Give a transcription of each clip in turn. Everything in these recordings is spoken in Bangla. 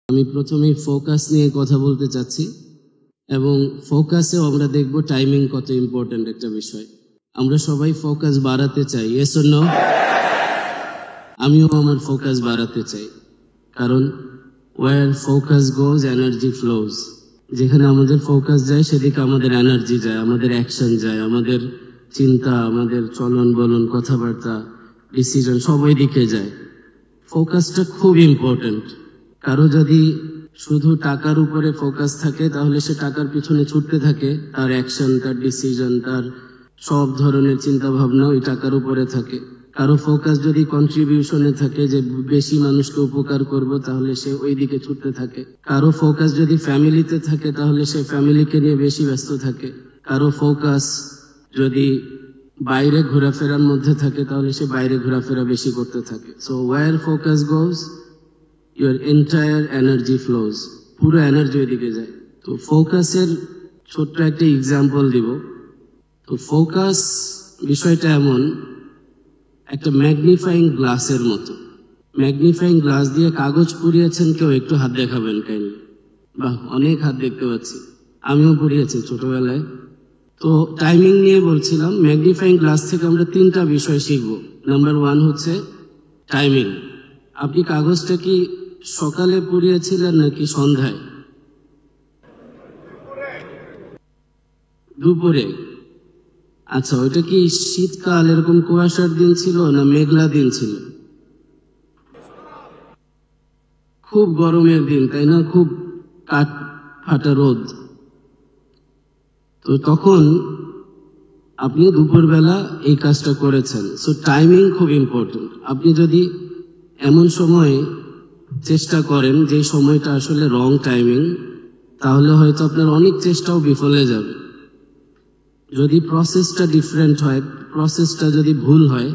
আমি প্রথমেই ফোকাস নিয়ে কথা বলতে চাচ্ছি এবং ফোকাসেও আমরা দেখব টাইমিং কত ইম্পর্টেন্ট একটা বিষয়। আমরা সবাই ফোকাস বাড়াতে চাই, ইয়েস অর নো? আমিও আমার ফোকাস বাড়াতে চাই, কারণ ওয়্যার ফোকাস গোজ এনার্জি ফ্লোজ। যেখানে আমাদের ফোকাস যায় সেদিকে আমাদের এনার্জি যায়, আমাদের অ্যাকশন যায়, আমাদের চিন্তা, আমাদের চলন বলন, কথাবার্তা, ডিসিশন সবাই দিকে যায়। ফোকাসটা খুব ইম্পর্টেন্ট। কারো যদি শুধু টাকার উপরে ফোকাস থাকে তাহলে সে টাকার পিছনে ছুটতে থাকে, তার অ্যাকশন, তার ডিসিশন, তার সব ধরনের চিন্তা ভাবনা ওই টাকার উপরে থাকে। কারো ফোকাস যদি কন্ট্রিবিউশনে থাকে, যে বেশি মানুষকে উপকার করব, তাহলে সে ওই দিকে ছুটতে থাকে। কারো ফোকাস যদি ফ্যামিলিতে থাকে তাহলে সে ফ্যামিলিকে নিয়ে বেশি ব্যস্ত থাকে। কারো ফোকাস যদি বাইরে ঘোরাফেরার মধ্যে থাকে তাহলে সে বাইরে ঘোরাফেরা বেশি করতে থাকে। So where focus goes your entire energy flows, পুরো এনার্জি ওইদিকে যায়। তো ফোকাসের ছোট্ট একটা এক্সাম্পল দিব। তো ফোকাস বিষয়টা এমন একটা ম্যাগনিফাইং গ্লাসের মতো। ম্যাগনিফাইং গ্লাস দিয়ে কাগজ পুড়িয়েছেন কেউ? একটু হাত দেখাবেন কাইন্ডলি। বাহ, অনেক হাত দেখতে পাচ্ছি, আমিও পুড়িয়েছি ছোটবেলায়। তো টাইমিং নিয়ে বলছিলাম, ম্যাগনিফাইং গ্লাস থেকে আমরা তিনটা বিষয় শিখব। নাম্বার 1 হচ্ছে টাইমিং। আপনি কাগজটা কি সকালে পুড়িয়েছিলেন নাকি সন্ধ্যায়? দুপুরে। আচ্ছা, ওইটা কি শীতকাল এরকম কুয়াশার দিন ছিল না মেঘলা দিন ছিল? খুব গরমের দিন, তাই না? খুব কাঠ ফাটা রোদ। তো তখন আপনি দুপুরবেলা এই কাজটা করেছেন। সো টাইমিং খুব ইম্পর্টেন্ট। আপনি যদি এমন সময়ে চেষ্টা করেন যে সময়টা আসলে রং টাইমিং, তাহলে হয়তো আপনার অনেক চেষ্টাও বিফলে যাবে। যদি প্রসেসটা ডিফারেন্ট হয়, প্রসেসটা যদি ভুল হয়,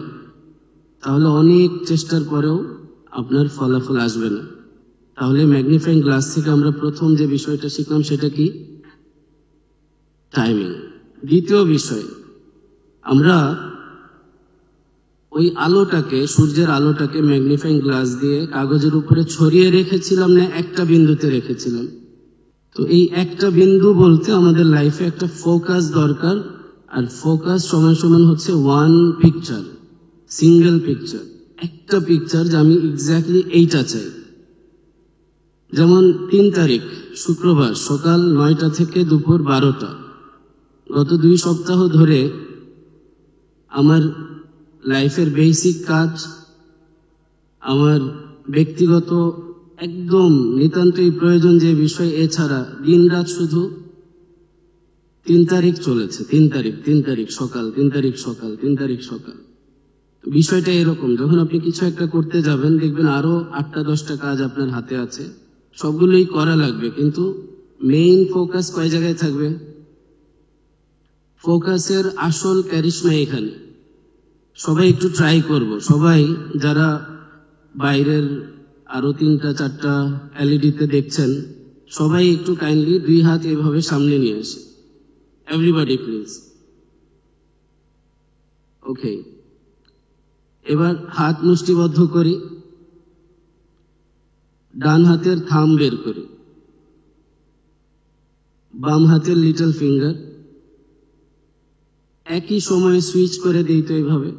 তাহলে অনেক চেষ্টার পরেও আপনার ফলাফল আসবে না। তাহলে ম্যাগনিফাইং গ্লাস থেকে আমরা প্রথম যে বিষয়টা শিখলাম সেটা কি? টাইমিং। দ্বিতীয় বিষয়, আমরা ওই আলোটাকে, সূর্যের আলোটাকে ম্যাগনিফাইং গ্লাস দিয়ে কাগজের উপরে ছড়িয়ে রেখেছিলাম না একটা বিন্দুতে রেখেছিলাম? তো এই একটা বিন্দু বলতে আমাদের লাইফে একটা ফোকাস দরকার। আর ফোকাস সমান সমান হচ্ছে ওয়ান পিকচার, সিঙ্গেল পিকচার, একটা পিকচার যে আমি এক্স্যাক্টলি এইটা চাই। যেমন 3 তারিখ শুক্রবার সকাল 9টা থেকে দুপুর 12টা, গত 2 সপ্তাহ ধরে আমার লাইফের বেসিক কাজ, আমার ব্যক্তিগত একদম নিতান্তই প্রয়োজন যে বিষয়, এছাড়া দিন রাত শুধু 3 তারিখ চলেছে। 3 তারিখ সকাল, 3 তারিখ সকাল, 3 তারিখ সকাল। বিষয়টা এরকম, যখন আপনি কিছু একটা করতে যাবেন দেখবেন আরো 8টা-10টা কাজ আপনার হাতে আছে, সবগুলোই করা লাগবে, কিন্তু মেইন ফোকাস কয় জায়গায় থাকবে? ফোকাসের আসল ক্যারিশমা এখানে। সবাই একটু ট্রাই করব, সবাই যারা বাইরের আরো 3টা-4টা এলইডিতে দেখছেন, সবাই একটু কাইন্ডলি 2 হাত এভাবে সামনে নিয়ে আসে। Everybody please. ওকে, এবার হাত মুষ্টিবদ্ধ করি, ডান হাতের থাম্ব বের করি, বাম হাতের লিটল ফিঙ্গার, একই সময়ে সুইচ করে দিই। তো এইভাবে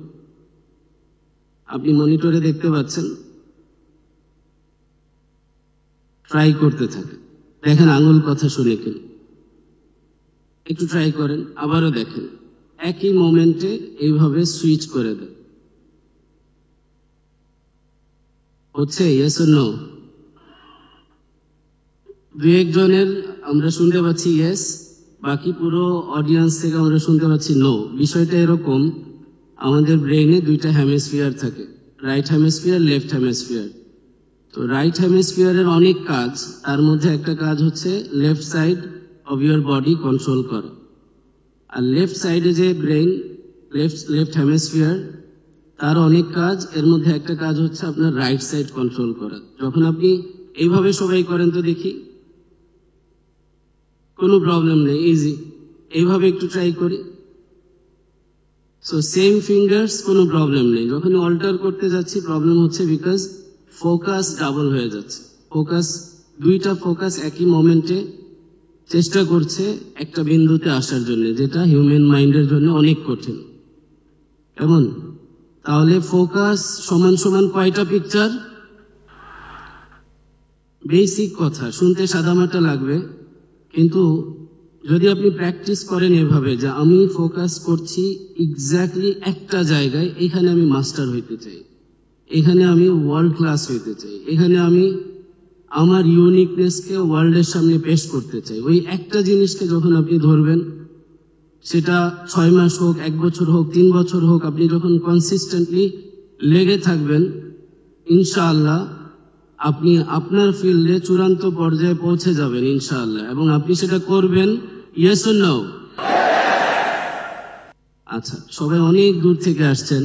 আপনি মনিটরে দেখতে পাচ্ছেন, ট্রাই করতে থাকে, দেখেন আঙুল কথা শুনে কিনা, একটু ট্রাই করেন, আবারও দেখেন, একই মোমেন্টে এইভাবে সুইচ করে দেন। হচ্ছে? Yes or no? 2-1 জনের আমরা শুনতে পাচ্ছি ইয়েস, বাকি পুরো অডিয়েন্স থেকে আমরা শুনতে পাচ্ছি নো। বিষয়টা এরকম, আমাদের ব্রেইনে 2টা হেমিস্ফিয়ার থাকে, রাইট হেমিস্ফিয়ার, লেফট হেমিস্ফিয়ার। তো রাইট হেমিস্ফিয়ারের অনেক কাজ, তার মধ্যে একটা কাজ হচ্ছে left side of your body control করা। আর লেফট সাইডে যে ব্রেইন, লেফট হেমিস্ফিয়ার, তার অনেক কাজ, এর মধ্যে একটা কাজ হচ্ছে আপনার রাইট সাইড কন্ট্রোল করা। যখন আপনি এইভাবে সবাই করেন তো দেখি, কোনো প্রবলেম নেই, ইজি। এইভাবে একটু ট্রাই করি, সো সেম ফিঙ্গার্স, কোনো প্রবলেম নেই। যখন অল্টার করতে যাচ্ছি প্রবলেম হচ্ছে, বিকজ ফোকাস ডাবল হয়ে যাচ্ছে। ফোকাস দুইটা ফোকাস একই মোমেন্টে চেষ্টা করছে একটা বিন্দুতে আসার জন্য, যেটা হিউম্যান মাইন্ডের জন্য অনেক কঠিন। কেমন? তাহলে ফোকাস সমান সমান কয়টা পিকচার? বেসিক কথা, শুনতে সাদামাটা লাগবে, কিন্তু যদি আপনি প্র্যাকটিস করেন এভাবে যে আমি ফোকাস করছি এক্স্যাক্টলি একটা জায়গায়, এখানে আমি মাস্টার হইতে চাই, এখানে আমি ওয়ার্ল্ড ক্লাস হইতে চাই, এখানে আমি আমার ইউনিকনেসকে ওয়ার্ল্ডের সামনে পেশ করতে চাই, ওই একটা জিনিসকে যখন আপনি ধরবেন, সেটা 6 মাস হোক, 1 বছর হোক, 3 বছর হোক, আপনি যখন কনসিস্টেন্টলি লেগে থাকবেন, ইনশাআল্লাহ আপনি আপনার ফিল্ডে চূড়ান্ত পর্যায়ে পৌঁছে যাবেন ইনশাআল্লাহ, এবং আপনি সেটা করবেন। Yes or no? আচ্ছা, সবাই অনেক দূর থেকে আসছেন,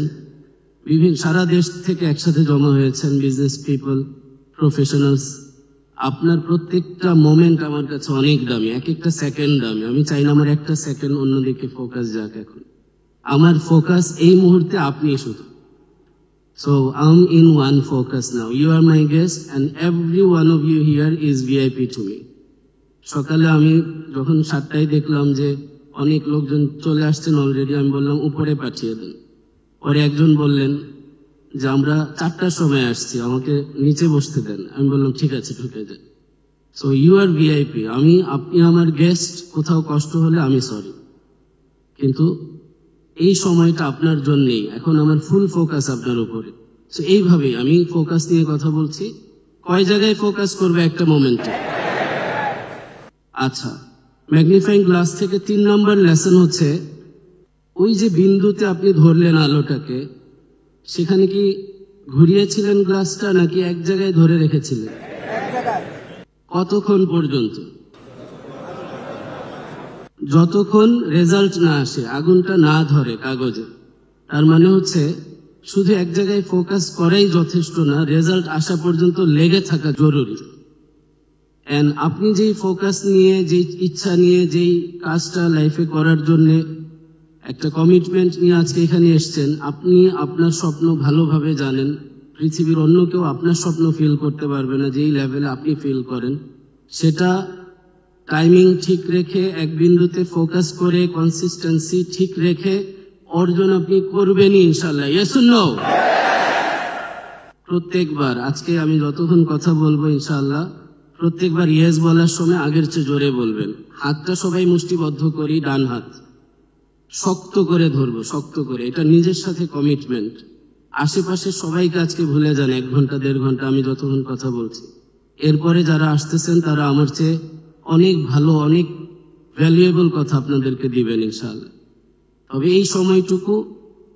সারা দেশ থেকে একসাথে জমা হয়েছেন, বিজনেস পিপল, প্রফেশনালস। আপনার প্রত্যেকটা মোমেন্ট আমার কাছে অনেক দামি, এক একটা সেকেন্ড দামি। আমি চাই না আমার একটা সেকেন্ড অন্যদিকে ফোকাস যাক। এখন আমার ফোকাস এই মুহূর্তে আপনি শুধু। So I'm in one focus now. You are my guest and every one of you here is VIP to me. সকালে আমি যখন 7টায় দেখলাম যে অনেক লোকজন চলে আসছেন অলরেডি, আমি বললাম উপরে পাঠিয়ে দেন। পরে একজন বললেন যে আমরা 4টার সময় আসছি, আমাকে নিচে বসতে দেন। আমি বললাম ঠিক আছে, ঢুকে দেন। So you are VIP. আপনি আমার গেস্ট, কোথাও কষ্ট হলে আমি সরি, কিন্তু এই সময়টা আপনার জন্যই। এখন আমার ফুল ফোকাস আপনার উপরে। সো এইভাবেই আমি ফোকাস নিয়ে কথা বলছি। কয় জায়গায় ফোকাস করবে একটা মোমেন্টে? আচ্ছা, ম্যাগনিফাইং গ্লাস থেকে 3 নম্বর লেসন হচ্ছে, ওই যে বিন্দুতে আপনি ধরলেন আলোটাকে, সেখানে কি ঘুরিয়েছিলেন গ্লাসটা নাকি এক জায়গায় ধরে রেখেছিলেন? কতক্ষণ পর্যন্ত? যতক্ষণ রেজাল্ট না আসে, আগুনটা না ধরে কাগজে। তার মানে হচ্ছে শুধু এক জায়গায় ফোকাস করাই যথেষ্ট না, রেজাল্ট আসা পর্যন্ত লেগে থাকা জরুরি। এন্ড আপনি যেই ফোকাস নিয়ে, যেই ইচ্ছা নিয়ে, যেই কাজটা লাইফে করার জন্য একটা কমিটমেন্ট নিয়ে আজকে এখানে এসছেন, আপনি আপনার স্বপ্ন ভালোভাবে জানেন। পৃথিবীর অন্য কেউ আপনার স্বপ্ন ফিল করতে পারবে না যেই লেভেলে আপনি ফিল করেন। সেটা টাইমিং ঠিক রেখে, এক বিন্দুতে ফোকাস করে, কনসিস্টেন্সি ঠিক রেখে অর্জন আপনি করবেনই ইনশাআল্লাহ। Yes or no? প্রত্যেকবার আজকে আমি যতক্ষণ কথা বলবো ইনশাআল্লাহ, প্রত্যেকবার ইয়েস বলার সময় আগের চেয়ে জোরে বলবেন। হাতটা সবাই মুষ্টিবদ্ধ করি, ডান হাত শক্ত করে ধরবো, শক্ত করে। এটা নিজের সাথে কমিটমেন্ট। আশেপাশে সবাইকে আজকে ভুলে যান 1 ঘন্টা 1.5 ঘন্টা আমি যতক্ষণ কথা বলছি। এরপরে যারা আসতেছেন তারা আমার চেয়ে অনেক ভালো, অনেক ভ্যালুয়েবল কথা আপনাদেরকে দিবেন ইনশাআল্লাহ। তবে এই সময়টুকু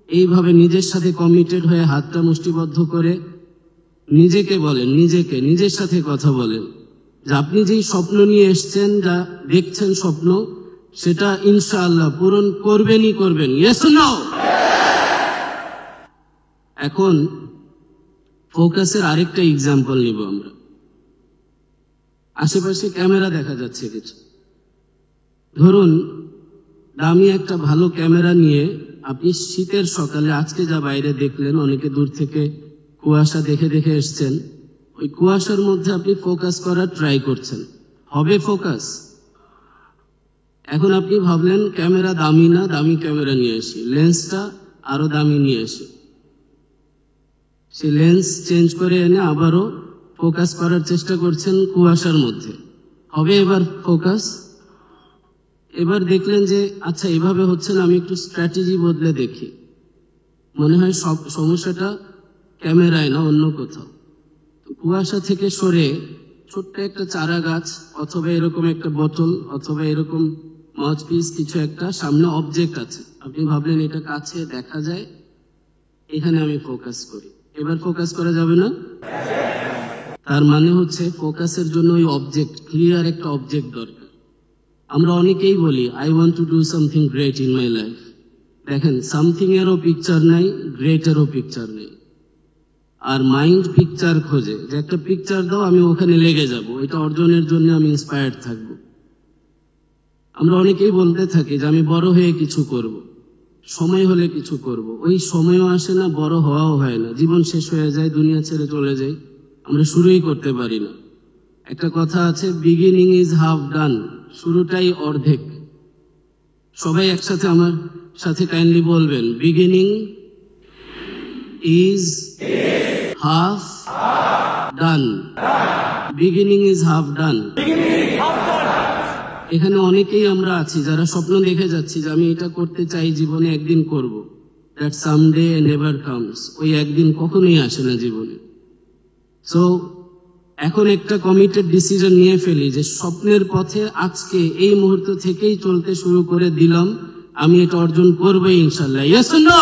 এইভাবে নিজের সাথে কমিটেড হয়ে হাতটা মুষ্টিবদ্ধ করে নিজেকে বলেন, নিজের সাথে কথা বলেন যে আপনি যেই স্বপ্ন নিয়ে এসছেন, যা দেখছেন স্বপ্ন, সেটা ইনশাআল্লাহ পূরণ করবেনই করবেন। Yes or no? এখন ফোকাসের আরেকটা এক্সাম্পল নিব আমরা। আশেপাশে ক্যামেরা দেখা যাচ্ছে কিছু। ধরুন দামি একটা ভালো ক্যামেরা নিয়ে আপনি শীতের সকালে, আজকে যা বাইরে দেখলেন, অনেকে দূর থেকে কুয়াশা দেখে দেখে এসছেন, ওই কুয়াশার মধ্যে আপনি ফোকাস করার ট্রাই করছেন। হবে ফোকাস? এখন আপনি ভাবলেন ক্যামেরা দামি না, দামি ক্যামেরা নিয়ে আসি, লেন্সটা আরো দামি নিয়ে আসি। সে লেন্স চেঞ্জ করে এনে আবারও ফোকাস করার চেষ্টা করছেন কুয়াশার মধ্যে। হবে এবার ফোকাস? এবার দেখলেন যে আচ্ছা এভাবে হচ্ছে না, আমি একটু স্ট্র্যাটেজি বদলে দেখি। মনে হয় সব সমস্যাটা ক্যামেরায় না, অন্য কোথাও। কুয়াশা থেকে সরে ছোট্ট একটা চারা গাছ, অথবা এরকম একটা বোতল, অথবা এরকম মাউথপিস কিছু একটা, সামনে অবজেক্ট আছে, আপনি ভাবলেন এটা কাছে দেখা যায়, এখানে আমি ফোকাস করি। এবার ফোকাস করা যাবে না? তার মানে হচ্ছে ফোকাসের জন্য ওই অবজেক্ট, ক্লিয়ার একটা অবজেক্ট দরকার। আমরা অনেকেই বলি I want to do something great in my life. দেখেন, সামথিং এরও পিকচার নাই, গ্রেটেরও পিকচার নেই। আর মাইন্ড পিকচার খোঁজে, যে একটা পিকচার দাও, আমি ওখানে লেগে যাব, এটা অর্জনের জন্য আমি ইন্সপায়ার্ড থাকব। আমরা অনেকেই বলতে থাকি যে আমি বড় হয়ে কিছু করব, সময় হলে কিছু করব। ওই সময়ও আসে না, বড় হওয়াও হয় না, জীবন শেষ হয়ে যায়, দুনিয়া ছেড়ে চলে যায়, আমরা শুরুই করতে পারি না। একটা কথা আছে, বিগিনিং ইজ হাফ ডান, শুরুটাই অর্ধেক। সবাই একসাথে আমার সাথে কাইন্ডলি বলবেন, beginning is half done, beginning is half ডান। এখানে অনেকেই আমরা আছি যারা স্বপ্ন দেখে যাচ্ছি যে আমি এটা করতে চাই, জীবনে একদিন করব। দ্যাট সামডে নেভার কামস, ওই একদিন কখনোই আসে না জীবনে। সো এখন একটা কমিটেড ডিসিশন নিয়ে ফেলি যে স্বপ্নের পথে আজকে এই মুহূর্ত থেকেই চলতে শুরু করে দিলাম, আমি এটা অর্জন করবো ইনশাল্লাহ। Yes or no?